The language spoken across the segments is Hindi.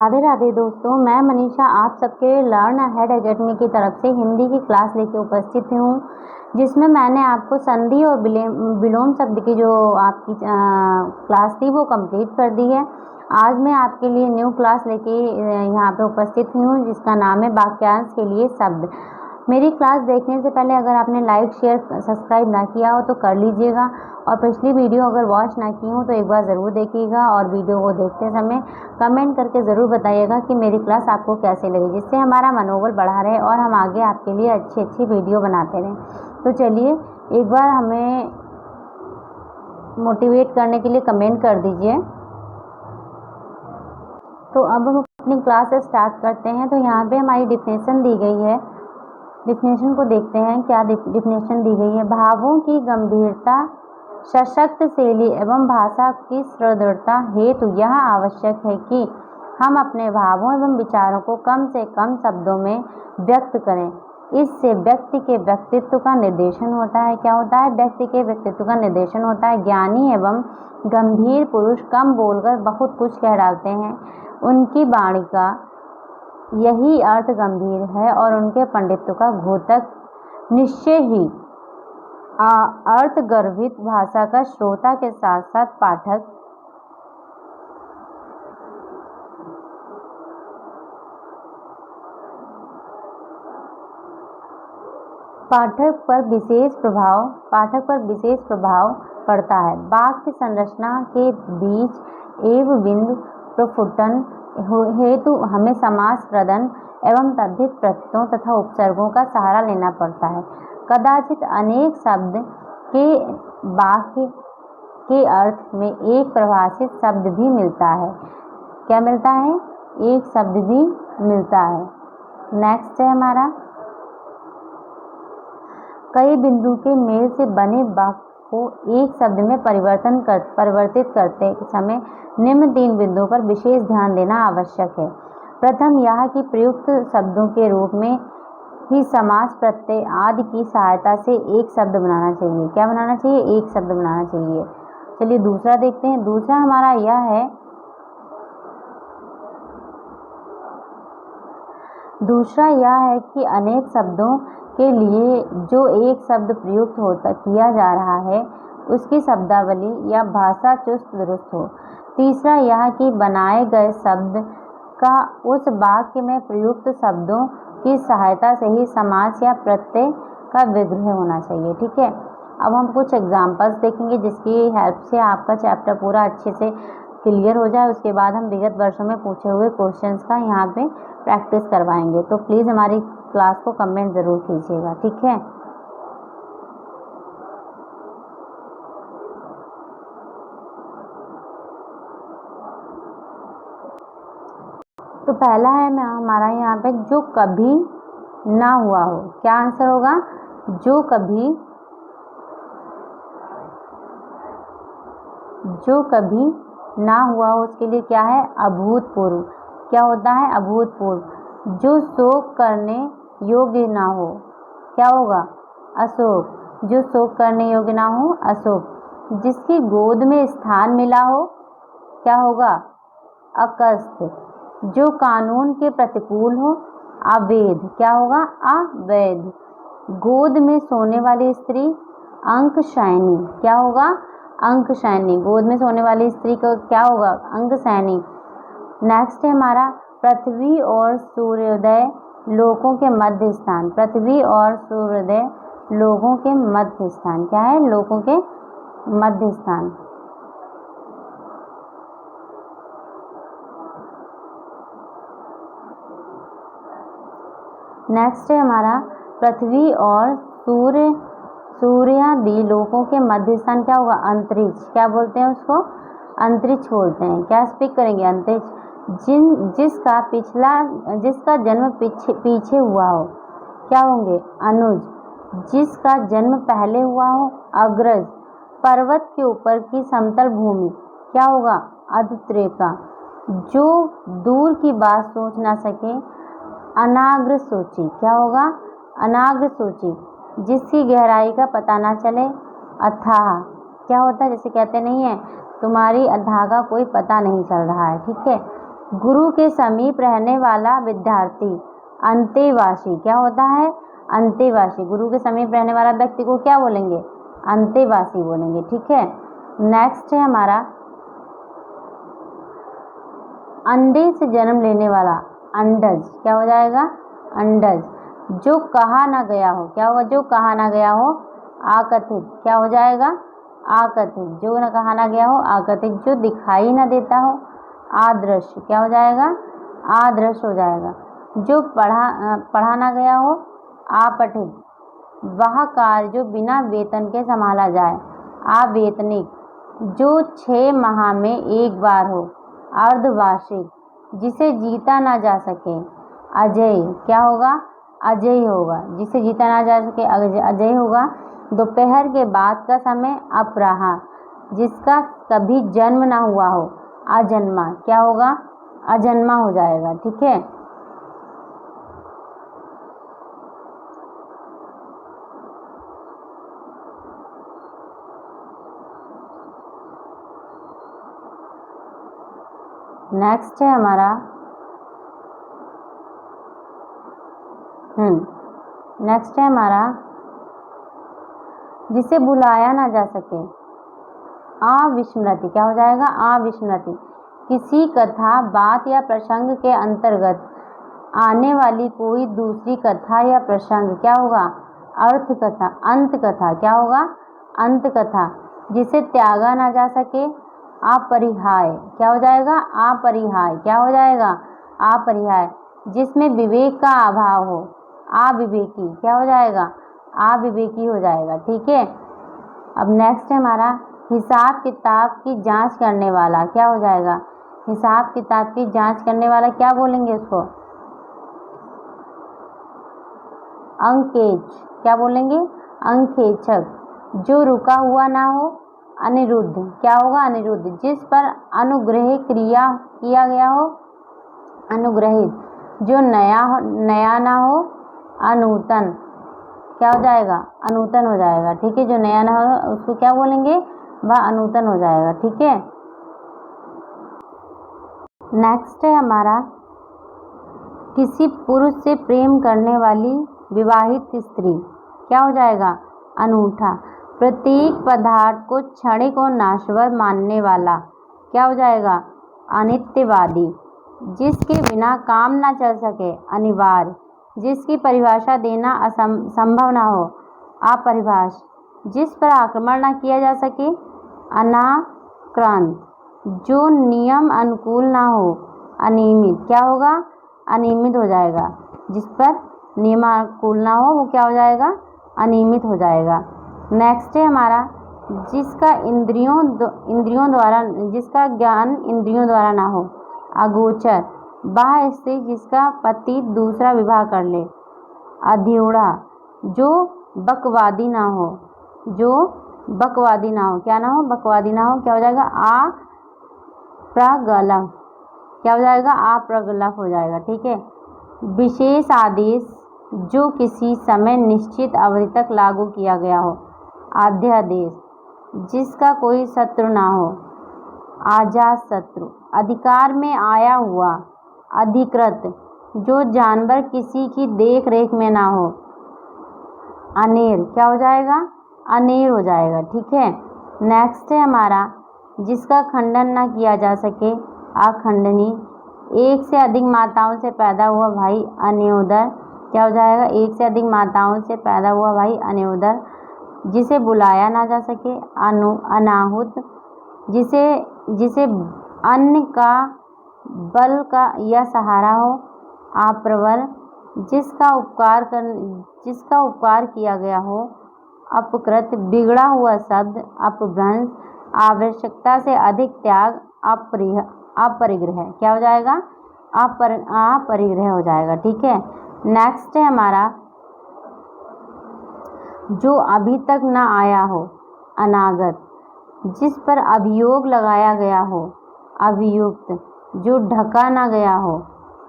राधे राधे दोस्तों, मैं मनीषा आप सबके लर्न अहेड एकेडमी की तरफ से हिंदी की क्लास लेके उपस्थित हूँ, जिसमें मैंने आपको संधि और विलोम शब्द की जो आपकी क्लास थी वो कंप्लीट कर दी है। आज मैं आपके लिए न्यू क्लास लेके यहाँ पे उपस्थित हूँ, जिसका नाम है वाक्यांश के लिए शब्द। मेरी क्लास देखने से पहले अगर आपने लाइक शेयर सब्सक्राइब ना किया हो तो कर लीजिएगा, और पिछली वीडियो अगर वॉच ना की हो तो एक बार ज़रूर देखिएगा, और वीडियो को देखते समय कमेंट करके ज़रूर बताइएगा कि मेरी क्लास आपको कैसे लगी, जिससे हमारा मनोबल बढ़ा रहे और हम आगे आपके लिए अच्छी अच्छी वीडियो बनाते रहें। तो चलिए एक बार हमें मोटिवेट करने के लिए कमेंट कर दीजिए। तो अब हम अपनी क्लास स्टार्ट करते हैं। तो यहाँ पे हमारी डिफिनेशन दी गई है, डिफिनेशन को देखते हैं क्या डिफिनेशन दी गई है। भावों की गंभीरता, सशक्त शैली एवं भाषा की सुदृढ़ता हेतु यह आवश्यक है कि हम अपने भावों एवं विचारों को कम से कम शब्दों में व्यक्त करें। इससे व्यक्ति के व्यक्तित्व का निर्देशन होता है। क्या होता है? व्यक्ति के व्यक्तित्व का निर्देशन होता है। ज्ञानी एवं गंभीर पुरुष कम बोलकर बहुत कुछ कह डालते हैं। उनकी वाणी का यही अर्थ गंभीर है और उनके पंडित्व का घोतक निश्चय ही अर्थ गर्भित भाषा का श्रोता के साथ साथ पाठक पर विशेष प्रभाव पड़ता है। वाक्य संरचना के बीच एवं बिंदु प्रफुटन हेतु हमें समास प्रदन एवं तद्धित प्रत्ययों तथा उपसर्गों का सहारा लेना पड़ता है। कदाचित अनेक शब्द के वाक्य के अर्थ में एक परिभाषित शब्द भी मिलता है। क्या मिलता है? एक शब्द भी मिलता है। नेक्स्ट है हमारा, कई बिंदु के मेल से बने वाक्य को एक शब्द में परिवर्तित करते समय निम्न 3 बिंदुओं पर विशेष ध्यान देना आवश्यक है। प्रथम, यह कि प्रयुक्त शब्दों के रूप में ही समास प्रत्यय आदि की सहायता से एक शब्द बनाना चाहिए। क्या बनाना चाहिए? एक शब्द बनाना चाहिए। चलिए दूसरा देखते हैं। दूसरा हमारा यह है, कि अनेक शब्दों के लिए जो एक शब्द प्रयुक्त किया जा रहा है उसकी शब्दावली या भाषा चुस्त दुरुस्त हो। तीसरा यह कि बनाए गए शब्द का उस वाक्य में प्रयुक्त शब्दों की सहायता से ही समास या प्रत्यय का विग्रह होना चाहिए। ठीक है, अब हम कुछ एग्जाम्पल्स देखेंगे जिसकी हेल्प से आपका चैप्टर पूरा अच्छे से क्लियर हो जाए। उसके बाद हम विगत वर्षों में पूछे हुए क्वेश्चंस का यहाँ पे प्रैक्टिस करवाएंगे। तो प्लीज़ हमारी क्लास को कमेंट ज़रूर कीजिएगा। ठीक है, तो पहला है हमारा यहाँ पे, जो कभी ना हुआ हो। क्या आंसर होगा? जो कभी ना हुआ हो उसके लिए क्या है? अभूतपूर्व। क्या होता है? अभूतपूर्व। जो शोक करने योग्य ना हो, क्या होगा? अशोक। जो शोक करने योग्य ना हो, अशोक। जिसकी गोद में स्थान मिला हो, क्या होगा? अकस्थ। जो कानून के प्रतिकूल हो, अवैध। क्या होगा? अवैध। गोद में सोने वाली स्त्री, अंकशयनी। क्या होगा? अंकशयनी। गोद में सोने वाली स्त्री को क्या होगा? अंकशयनी। नेक्स्ट है हमारा, पृथ्वी और सूर्योदय लोकों के मध्य स्थान। पृथ्वी और सूर्योदय लोकों के मध्य स्थान। क्या है? लोकों के मध्य स्थान। नेक्स्ट है हमारा, पृथ्वी और सूर्यादि लोकों के मध्य स्थान क्या होगा? अंतरिक्ष। क्या बोलते हैं उसको? अंतरिक्ष बोलते हैं। क्या स्पीक करेंगे? अंतरिक्ष। जिसका जन्म पीछे हुआ हो, क्या होंगे? अनुज। जिसका जन्म पहले हुआ हो, अग्रज। पर्वत के ऊपर की समतल भूमि, क्या होगा? अधत्रेका। जो दूर की बात सोच ना सके, अनाग्र सोची। क्या होगा? अनाग्र सोची। जिसकी गहराई का पता ना चले, अथाह। क्या होता है? जैसे कहते नहीं है, तुम्हारी अथाह का कोई पता नहीं चल रहा है। ठीक है, गुरु के समीप रहने वाला विद्यार्थी अंतेवासी क्या होता है? अंतेवासी। गुरु के समीप रहने वाला व्यक्ति को क्या बोलेंगे? अंतेवासी बोलेंगे। ठीक है। नेक्स्ट है हमारा अंडे से जन्म लेने वाला अंडज क्या हो जाएगा? अंडज। जो कहा ना गया हो क्या होगा? जो कहा ना गया हो आकथित क्या हो जाएगा? आकथित। जो न कहा ना गया हो आकथित। जो दिखाई ना देता हो आदृश्य क्या हो जाएगा? आदृश्य हो जाएगा। जो पढ़ा ना गया हो आपठित। वह कार्य जो बिना वेतन के संभाला जाए अवेतनिक। जो 6 माह में एक बार हो अर्धवार्षिक। जिसे जीता ना जा सके अजय क्या होगा? अजय होगा। जिसे जीता ना जा सके अजय होगा। दोपहर के बाद का समय अपराह्न। जिसका कभी जन्म ना हुआ हो अजन्मा क्या होगा? अजन्मा हो जाएगा। ठीक है। नेक्स्ट है हमारा नेक्स्ट है हमारा जिसे भुलाया ना जा सके अविस्मृति क्या हो जाएगा? अविस्मृति। किसी कथा बात या प्रसंग के अंतर्गत आने वाली कोई दूसरी कथा या प्रसंग क्या होगा? अर्थ कथा। अंत कथा क्या होगा? अंत कथा। जिसे त्यागा ना जा सके अपरिहाय क्या हो जाएगा? अपरिहाय क्या हो जाएगा? अपरिहाय। जिसमें विवेक का अभाव हो अविवेकी क्या हो जाएगा? अविवेकी हो जाएगा। ठीक है। अब नेक्स्ट है हमारा हिसाब किताब की जांच करने वाला क्या हो जाएगा? हिसाब किताब की जांच करने वाला क्या बोलेंगे उसको? अंकेच क्या बोलेंगे? अंकेचक। जो रुका हुआ ना हो अनिरुद्ध क्या होगा? अनिरुद्ध। जिस पर अनुग्रह क्रिया किया गया हो अनुग्रहित। जो नया ना हो अनूतन क्या हो जाएगा? अनूतन हो जाएगा। ठीक है। जो नया ना हो उसको क्या बोलेंगे? वह अनूतन हो जाएगा। ठीक है। नेक्स्ट है हमारा किसी पुरुष से प्रेम करने वाली विवाहित स्त्री क्या हो जाएगा? अनूठा। प्रत्येक पदार्थ को क्षणिक और नाशवंत मानने वाला क्या हो जाएगा? अनित्यवादी। जिसके बिना काम ना चल सके अनिवार्य। जिसकी परिभाषा देना संभव ना हो अपरिभाष। जिस पर आक्रमण ना किया जा सके अनाक्रांत। जो नियम अनुकूल ना हो अनियमित क्या होगा? अनियमित हो जाएगा। जिस पर नियम अनुकूल ना हो वो क्या हो जाएगा? अनियमित हो जाएगा। नेक्स्ट है हमारा जिसका जिसका ज्ञान इंद्रियों द्वारा ना हो अगोचर। वह स्त्री जिसका पति दूसरा विवाह कर ले अध्योढ़ा। जो बकवादी ना हो क्या ना हो? बकवादी ना हो क्या हो जाएगा? अप्रगल्भ क्या हो जाएगा? अप्रगल्भ हो जाएगा। ठीक है। विशेष आदेश जो किसी समय निश्चित अवधि तक लागू किया गया हो अध्यादेश। जिसका कोई शत्रु ना हो अजात शत्रु। अधिकार में आया हुआ अधिकृत। जो जानवर किसी की देख रेख में ना हो अनेर क्या हो जाएगा? अनेर हो जाएगा। ठीक है। नेक्स्ट है हमारा जिसका खंडन ना किया जा सके अखंडनीय। एक से अधिक माताओं से पैदा हुआ भाई अन्योदर क्या हो जाएगा? एक से अधिक माताओं से पैदा हुआ भाई अन्योदर। जिसे बुलाया ना जा सके अनाहुत। जिसे अन्य का बल का या सहारा हो अप्रबल। जिसका उपकार किया गया हो अपकृत। बिगड़ा हुआ शब्द अपभ्रंश। आवश्यकता से अधिक त्याग अपरिग्रह क्या हो जाएगा? अपरिग्रह हो जाएगा। ठीक है। नेक्स्ट है हमारा जो अभी तक ना आया हो अनागत। जिस पर अभियोग लगाया गया हो अभियुक्त। जो ढका ना गया हो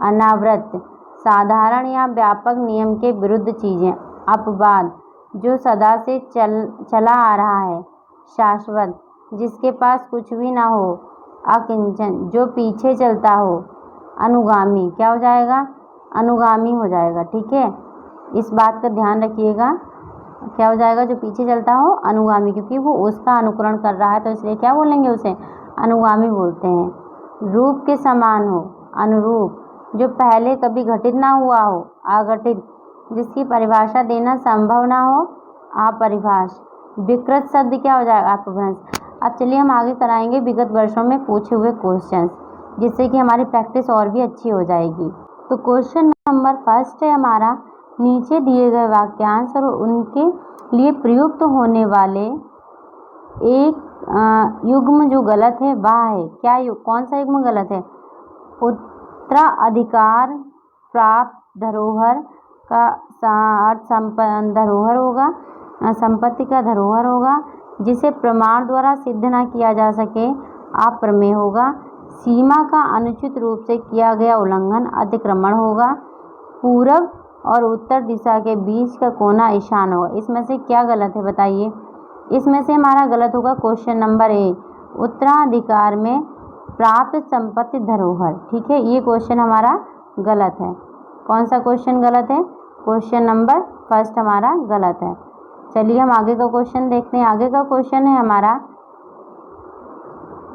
अनावृत। साधारण या व्यापक नियम के विरुद्ध चीजें अपवाद। जो सदा से चला आ रहा है शाश्वत। जिसके पास कुछ भी ना हो अकिंचन। जो पीछे चलता हो अनुगामी। क्या हो जाएगा? अनुगामी हो जाएगा। ठीक है, इस बात का ध्यान रखिएगा। क्या हो जाएगा? जो पीछे चलता हो अनुगामी, क्योंकि वो उसका अनुकरण कर रहा है तो इसलिए क्या बोलेंगे? उसे अनुगामी बोलते हैं। रूप के समान हो, अनुरूप। जो पहले कभी घटित ना हुआ हो, अघटित। जिसकी परिभाषा देना संभव ना हो, अपरिभाष। विकृत शब्द क्या हो जाएगा? अपभ्रंश। अब चलिए हम आगे कराएंगे विगत वर्षों में पूछे हुए क्वेश्चंस, जिससे कि हमारी प्रैक्टिस और भी अच्छी हो जाएगी। तो क्वेश्चन नंबर फर्स्ट है हमारा, नीचे दिए गए वाक्यांश और उनके लिए प्रयुक्त होने वाले एक युग्म जो गलत है वह है। क्या कौन सा युग्म गलत है? उत्तराधिकार प्राप्त धरोहर का अर्थ धरोहर होगा, संपत्ति का धरोहर होगा, जिसे प्रमाण द्वारा सिद्ध न किया जा सके, अप्रमेय होगा। सीमा का अनुचित रूप से किया गया उल्लंघन अतिक्रमण होगा। पूरब और उत्तर दिशा के बीच का कोना ईशान होगा। इसमें से क्या गलत है बताइए? इसमें से हमारा गलत होगा क्वेश्चन नंबर ए, उत्तराधिकार में प्राप्त संपत्ति धरोहर। ठीक है, ये क्वेश्चन हमारा गलत है। कौन सा क्वेश्चन गलत है? क्वेश्चन नंबर फर्स्ट हमारा गलत है। चलिए हम आगे का क्वेश्चन देखते हैं। आगे का क्वेश्चन है हमारा,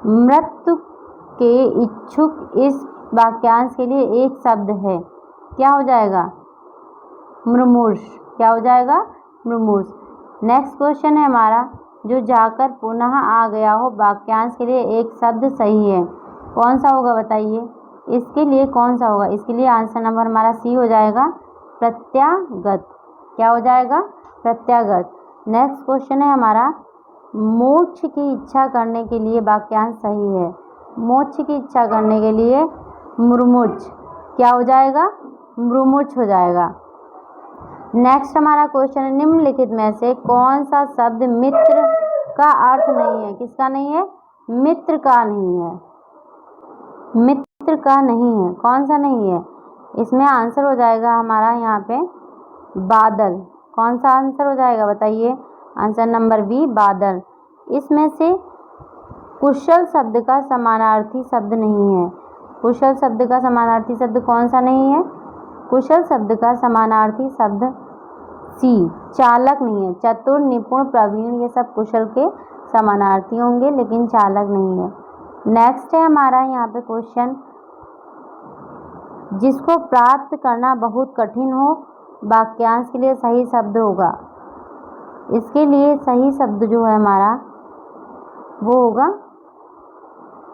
मृत्यु के इच्छुक इस वाक्यांश के लिए एक शब्द है। क्या हो जाएगा? मुमुर्ष। क्या हो जाएगा? मुमुर्ष। नेक्स्ट क्वेश्चन है हमारा, जो जाकर पुनः आ गया हो वाक्यांश के लिए एक शब्द सही है। कौन सा होगा बताइए? इसके लिए कौन सा होगा? इसके लिए आंसर नंबर हमारा सी हो जाएगा, प्रत्यागत। क्या हो जाएगा? प्रत्यागत। नेक्स्ट क्वेश्चन है हमारा, मोक्ष की इच्छा करने के लिए वाक्यांश सही है। मोक्ष की इच्छा करने के लिए मुमुर्ष। क्या हो जाएगा? मुमुर्ष हो जाएगा। नेक्स्ट हमारा क्वेश्चन है, निम्नलिखित में से कौन सा शब्द मित्र का अर्थ नहीं है? किसका नहीं है? मित्र का नहीं है। मित्र का नहीं है। कौन सा नहीं है? इसमें आंसर हो जाएगा हमारा यहाँ पे बादल। कौन सा आंसर हो जाएगा बताइए? आंसर नंबर बी, बादल। इसमें से कुशल शब्द का समानार्थी शब्द नहीं है। कुशल शब्द का समानार्थी शब्द कौन सा नहीं है? कुशल शब्द का समानार्थी शब्द सी, चालक नहीं है। चतुर, निपुण, प्रवीण, ये सब कुशल के समानार्थी होंगे, लेकिन चालक नहीं है। नेक्स्ट है हमारा यहाँ पे क्वेश्चन, जिसको प्राप्त करना बहुत कठिन हो वाक्यांश के लिए सही शब्द होगा। इसके लिए सही शब्द जो है हमारा वो होगा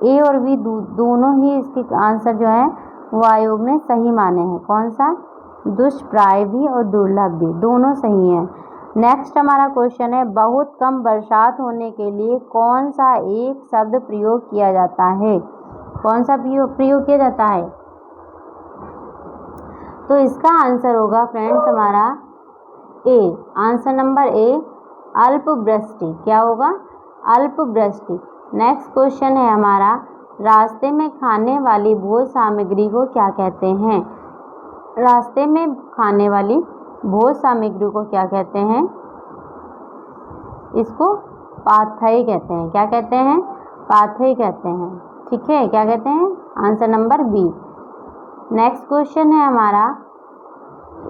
ए और बी, दोनों ही इसके आंसर जो है वो आयोग ने सही माने हैं। कौन सा? दुष्प्राय भी और दुर्लभ भी, दोनों सही हैं। नेक्स्ट हमारा क्वेश्चन है, बहुत कम बरसात होने के लिए कौन सा एक शब्द प्रयोग किया जाता है? कौन सा प्रयोग किया जाता है? तो इसका आंसर होगा फ्रेंड्स हमारा ए, आंसर नंबर ए, अल्पवृष्टि। क्या होगा? अल्पवृष्टि। नेक्स्ट क्वेश्चन है हमारा, रास्ते में खाने वाली भोज सामग्री को क्या कहते हैं? रास्ते में खाने वाली भोज सामग्री को क्या कहते हैं? इसको पाथेय कहते हैं। क्या कहते हैं? पाथेय कहते हैं। ठीक है, क्या कहते हैं? Answer number B. Next question है हमारा,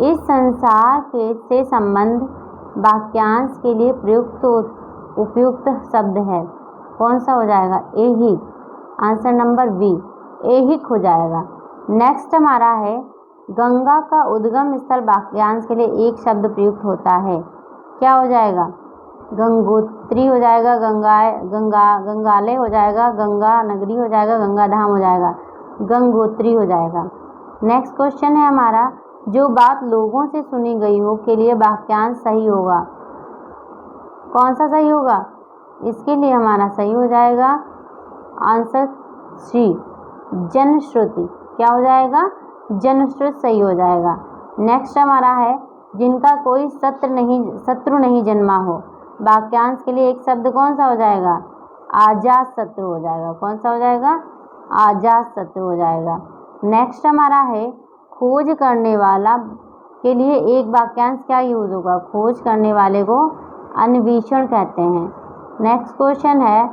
इस संसार के से संबंध वाक्यांश के लिए प्रयुक्त उपयुक्त शब्द है। कौन सा हो जाएगा? ऐहिक। आंसर नंबर बी, ऐहिक हो जाएगा। नेक्स्ट हमारा है, गंगा का उद्गम स्थल वाक्यांश के लिए एक शब्द प्रयुक्त होता है। क्या हो जाएगा? गंगोत्री हो जाएगा, गंगालय हो जाएगा, गंगा नगरी हो जाएगा, गंगा धाम हो जाएगा, गंगोत्री हो जाएगा। नेक्स्ट क्वेश्चन है हमारा, जो बात लोगों से सुनी गई हो के लिए वाक्यांश सही होगा। कौन सा सही होगा? इसके लिए हमारा सही हो जाएगा आंसर सी, जनश्रुति। क्या हो जाएगा? जनश्रुति सही हो जाएगा। नेक्स्ट हमारा है, जिनका कोई शत्रु नहीं जन्मा हो वाक्यांश के लिए एक शब्द कौन सा हो जाएगा? अजात शत्रु हो जाएगा। कौन सा हो जाएगा? अजात शत्रु हो जाएगा। नेक्स्ट हमारा है, खोज करने वाला के लिए एक वाक्यांश क्या यूज होगा? खोज करने वाले को अन्वेषण कहते हैं। नेक्स्ट क्वेश्चन है,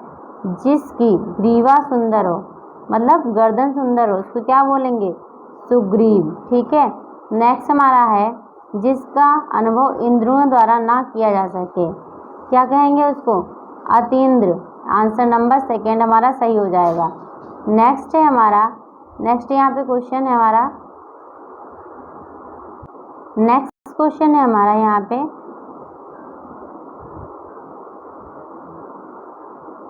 जिसकी ग्रीवा सुंदर हो मतलब गर्दन सुंदर हो, उसको क्या बोलेंगे? सुग्रीव। ठीक है। नेक्स्ट हमारा है जिसका अनुभव इंद्रियों द्वारा ना किया जा सके, क्या कहेंगे उसको? अतीन्द्र। आंसर नंबर सेकेंड हमारा सही हो जाएगा। नेक्स्ट है हमारा, नेक्स्ट यहाँ पे क्वेश्चन है हमारा, नेक्स्ट क्वेश्चन है हमारा यहाँ पे,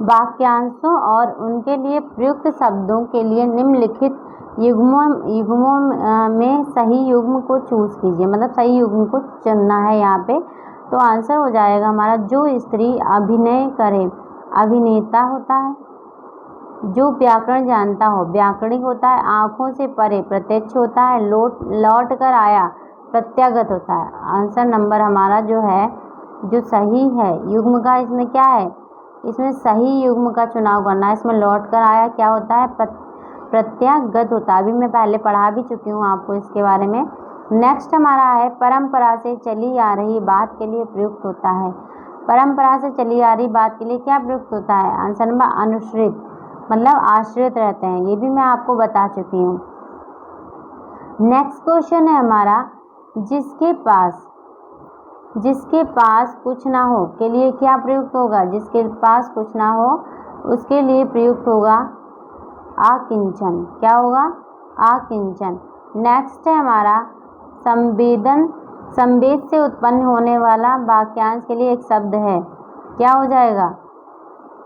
वाक्यांशों और उनके लिए प्रयुक्त शब्दों के लिए निम्नलिखित युग्मों में सही युग्म को चूज कीजिए, मतलब सही युग्म को चुनना है यहाँ पे। तो आंसर हो जाएगा हमारा, जो स्त्री अभिनय करे अभिनेता होता है, जो व्याकरण जानता हो व्याकरणिक होता है, आंखों से परे प्रत्यक्ष होता है, लौट कर आया प्रत्यागत होता है। आंसर नंबर हमारा जो है, जो सही है युग्म का, इसमें क्या है? इसमें सही युग्म का चुनाव करना है। इसमें लौट कर आया क्या होता है? प्रत्यागत होता है। अभी मैं पहले पढ़ा भी चुकी हूँ आपको इसके बारे में। नेक्स्ट हमारा है, परंपरा से चली आ रही बात के लिए प्रयुक्त होता है। परंपरा से चली आ रही बात के लिए क्या प्रयुक्त होता है? आंसर नंबर अनुश्रित, मतलब आश्रित रहते हैं, ये भी मैं आपको बता चुकी हूँ। नेक्स्ट क्वेश्चन है हमारा, जिसके पास कुछ ना हो के लिए क्या प्रयुक्त होगा? जिसके पास कुछ ना हो उसके लिए प्रयुक्त होगा आकिंचन। क्या होगा? आकिंचन। नेक्स्ट है हमारा, संवेद से उत्पन्न होने वाला वाक्यांश के लिए एक शब्द है, क्या हो जाएगा?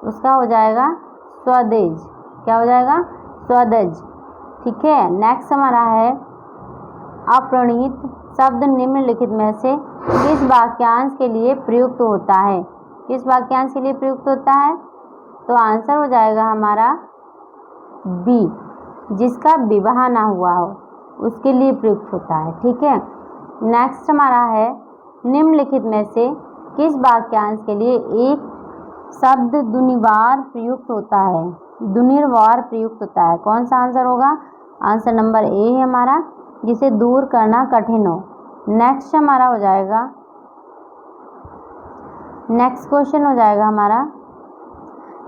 उसका हो जाएगा स्वदेज। क्या हो जाएगा? स्वदेज। ठीक है। नेक्स्ट हमारा है, अप्रणीत शब्द निम्नलिखित में से किस वाक्यांश के लिए प्रयुक्त होता है? किस वाक्यांश के लिए प्रयुक्त होता है? तो आंसर हो जाएगा हमारा बी, जिसका विवाह ना हुआ हो उसके लिए प्रयुक्त होता है। ठीक है। नेक्स्ट हमारा है, निम्नलिखित में से किस वाक्यांश के लिए एक शब्द दुनिवार प्रयुक्त होता है? दुनिर्वार प्रयुक्त होता है। कौन सा आंसर होगा? आंसर नंबर ए है हमारा, जिसे दूर करना कठिन हो। नेक्स्ट हमारा हो जाएगा, नेक्स्ट क्वेश्चन हो जाएगा हमारा,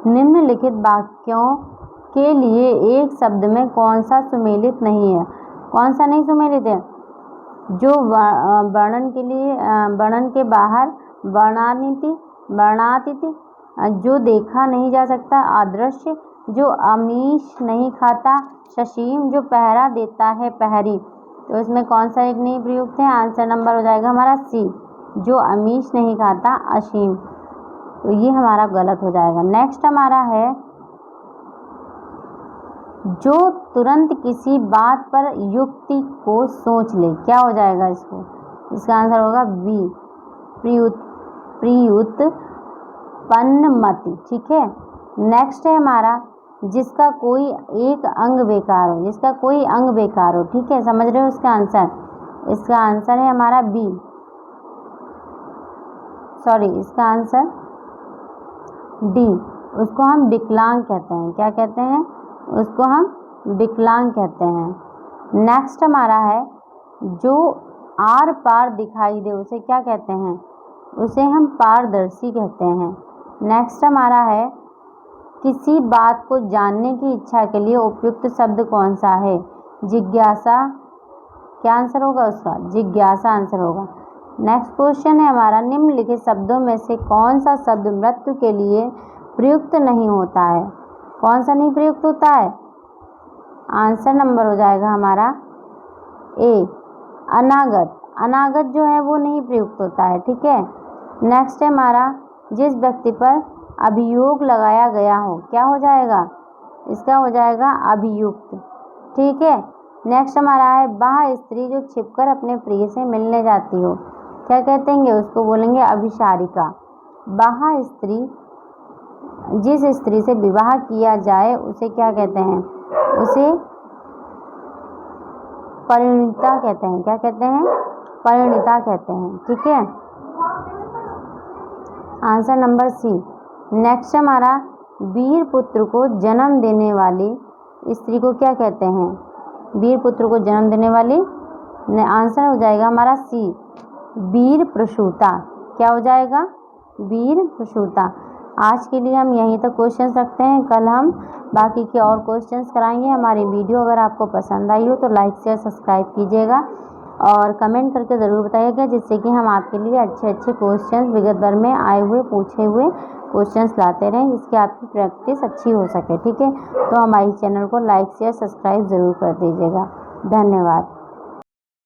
निम्नलिखित वाक्यों के लिए एक शब्द में कौन सा सुमेलित नहीं है? कौन सा नहीं सुमेलित है? जो वर्णन के लिए वर्णन के बाहर वर्णातीत, जो देखा नहीं जा सकता अदृश्य, जो आमिष नहीं खाता ससीम, जो पहरा देता है पहरी। तो इसमें कौन सा एक नहीं प्रयुक्त है? आंसर नंबर हो जाएगा हमारा सी, जो आमिष नहीं खाता असीम। तो ये हमारा गलत हो जाएगा। नेक्स्ट हमारा है, जो तुरंत किसी बात पर युक्ति को सोच ले, क्या हो जाएगा इसको? इसका आंसर होगा बी, प्रियुत्पन्नमति। ठीक है। नेक्स्ट है हमारा, जिसका कोई एक अंग बेकार हो, जिसका कोई अंग बेकार हो। ठीक है, समझ रहे हो इसका आंसर? इसका आंसर है हमारा बी, सॉरी इसका आंसर डी, उसको हम विकलांग कहते हैं। क्या कहते हैं? उसको हम विकलांग कहते हैं। नेक्स्ट हमारा है, जो आर पार दिखाई दे उसे क्या कहते हैं? उसे हम पारदर्शी कहते हैं। नेक्स्ट हमारा है, किसी बात को जानने की इच्छा के लिए उपयुक्त शब्द कौन सा है? जिज्ञासा। क्या आंसर होगा उसका? जिज्ञासा आंसर होगा। नेक्स्ट क्वेश्चन है हमारा, निम्नलिखित शब्दों में से कौन सा शब्द मृत्यु के लिए प्रयुक्त नहीं होता है? कौन सा नहीं प्रयुक्त होता है? आंसर नंबर हो जाएगा हमारा ए, अनागत। अनागत जो है वो नहीं प्रयुक्त होता है। ठीक है। नेक्स्ट है हमारा, जिस व्यक्ति पर अभियोग लगाया गया हो, क्या हो जाएगा? इसका हो जाएगा अभियुक्त। ठीक है। नेक्स्ट हमारा है, वह स्त्री जो छिपकर अपने प्रिय से मिलने जाती हो, क्या कहते हैं? उसको बोलेंगे अभिसारिका। वह स्त्री, जिस स्त्री से विवाह किया जाए उसे क्या कहते हैं? उसे परिणीता कहते हैं। क्या कहते हैं? परिणीता कहते हैं। ठीक है। Answer number C. नेक्स्ट हमारा, वीर पुत्र को जन्म देने वाली स्त्री को क्या कहते हैं? वीर पुत्र को जन्म देने वाली, आंसर हो जाएगा हमारा सी, वीर प्रसूता। क्या हो जाएगा? वीर प्रसूता। आज के लिए हम यहीं तक क्वेश्चंस रखते हैं। कल हम बाकी के और क्वेश्चंस कराएंगे। हमारी वीडियो अगर आपको पसंद आई हो तो लाइक शेयर सब्सक्राइब कीजिएगा और कमेंट करके ज़रूर बताइएगा, जिससे कि हम आपके लिए अच्छे अच्छे क्वेश्चंस विगत भर में आए हुए पूछे हुए क्वेश्चंस लाते रहें, जिससे आपकी प्रैक्टिस अच्छी हो सके। ठीक है, तो हमारे चैनल को लाइक शेयर सब्सक्राइब ज़रूर कर दीजिएगा। धन्यवाद।